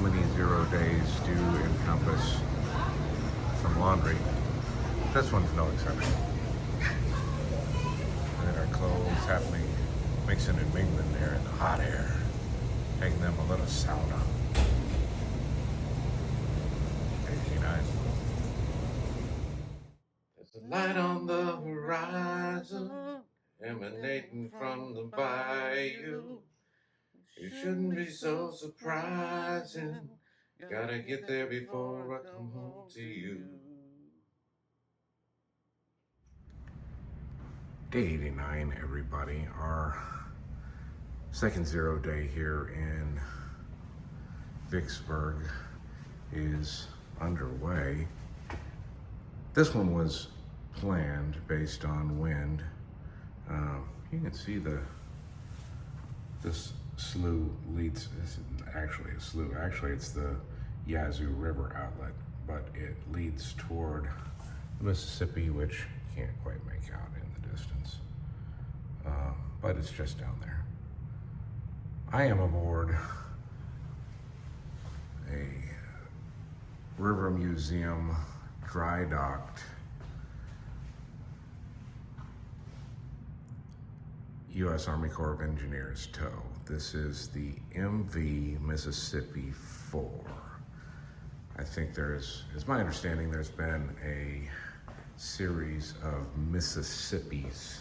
many 0 days do encompass some laundry. This one's no exception. And our clothes happening, mixing and mingling there in the hot air, taking them a little sauna. 89. There's a light on the horizon, emanating from the bayou. You shouldn't be so surprising. Gotta get there before I come home to you. Day 89, everybody. Our second 0 day here in Vicksburg is underway. This one was planned based on wind. You can see this slough leads, this isn't actually a slough, actually it's the Yazoo River outlet, but it leads toward the Mississippi, which you can't quite make out in the distance, but it's just down there. I am aboard a River Museum dry docked U.S. Army Corps of Engineers tow. This is the MV Mississippi 4. I think it's my understanding, there's been a series of Mississippis,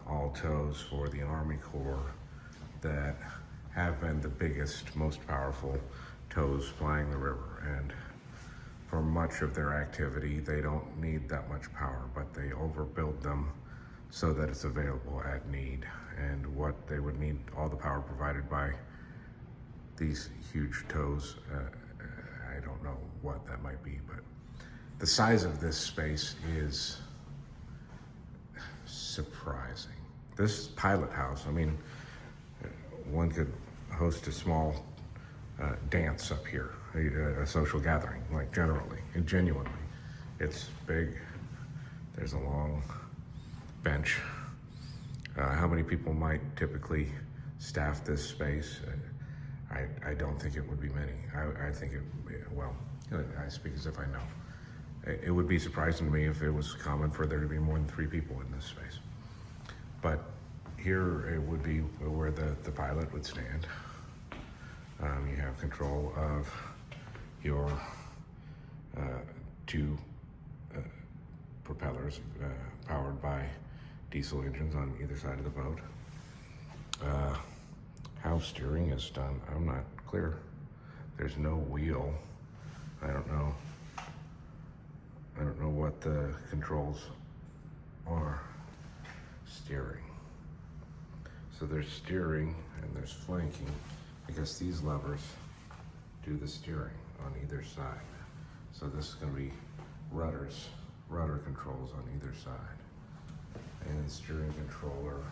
all tows for the Army Corps, that have been the biggest, most powerful tows flying the river. And for much of their activity, they don't need that much power, but they overbuild them so that it's available at need. And what they would need, all the power provided by these huge tows, I don't know what that might be, but the size of this space is surprising. This pilot house, I mean, one could host a small dance up here, a social gathering, like generally and genuinely. It's big, there's a long bench. How many people might typically staff this space? I don't think it would be many. I think well, I speak as if I know. It would be surprising to me if it was common for there to be more than 3 people in this space. But here it would be where the pilot would stand. You have control of your 2 propellers powered by diesel engines on either side of the boat. How steering is done, I'm not clear. There's no wheel. I don't know what the controls are. Steering. So there's steering and there's flanking. I guess these levers do the steering on either side. So this is going to be rudder controls on either side. And steering controller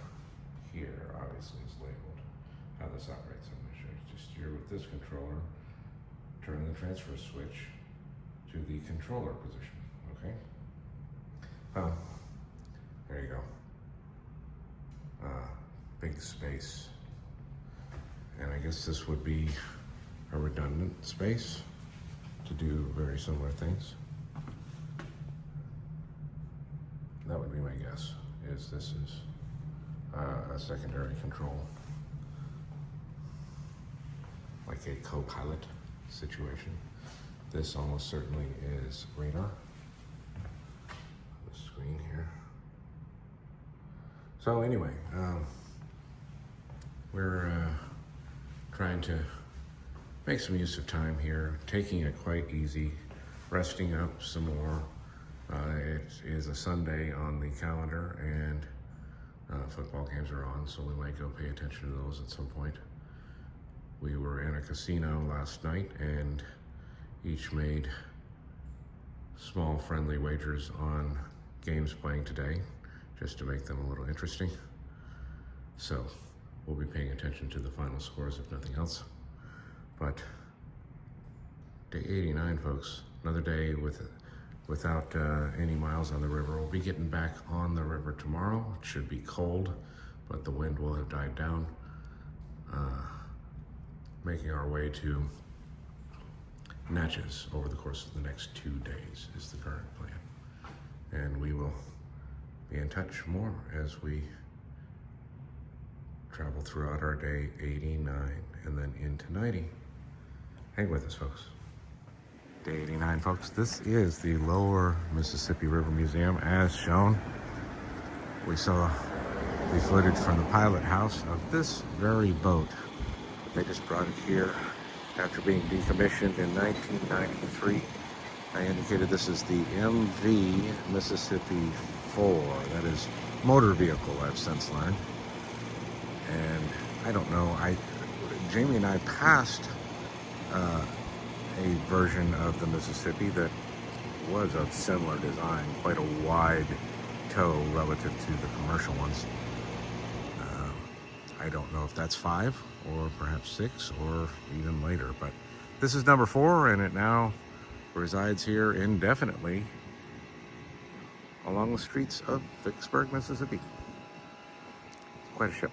here obviously is labeled. How this operates, I'm going to show you. Just steer with this controller, turn the transfer switch to the controller position, okay? Well, there you go. Big space. And I guess this would be a redundant space to do very similar things. That would be my guess, is this is a secondary control, like a co-pilot situation. This almost certainly is radar. The screen here. So anyway, we're trying to make some use of time here, taking it quite easy, resting up some more. It is a Sunday on the calendar, and football games are on, so we might go pay attention to those at some point. We were in a casino last night and each made small friendly wagers on games playing today, just to make them a little interesting. So we'll be paying attention to the final scores if nothing else. But day 89, folks, another day without any miles on the river. We'll be getting back on the river tomorrow. It should be cold, but the wind will have died down. making our way to Natchez over the course of the next 2 days is the current plan. And we will be in touch more as we travel throughout our day 89 and then into 90. Hang with us, folks. Day 89, folks. This is the Lower Mississippi River Museum as shown. We saw the footage from the pilot house of this very boat. They just brought it here after being decommissioned in 1993. I indicated this is the MV Mississippi 4. That is motor vehicle, I've since learned. And I don't know, Jamie and I passed a version of the Mississippi that was of similar design, quite a wide tow relative to the commercial ones. I don't know if that's 5 or perhaps 6 or even later, but this is number 4 and it now resides here indefinitely along the streets of Vicksburg, Mississippi. Quite a ship.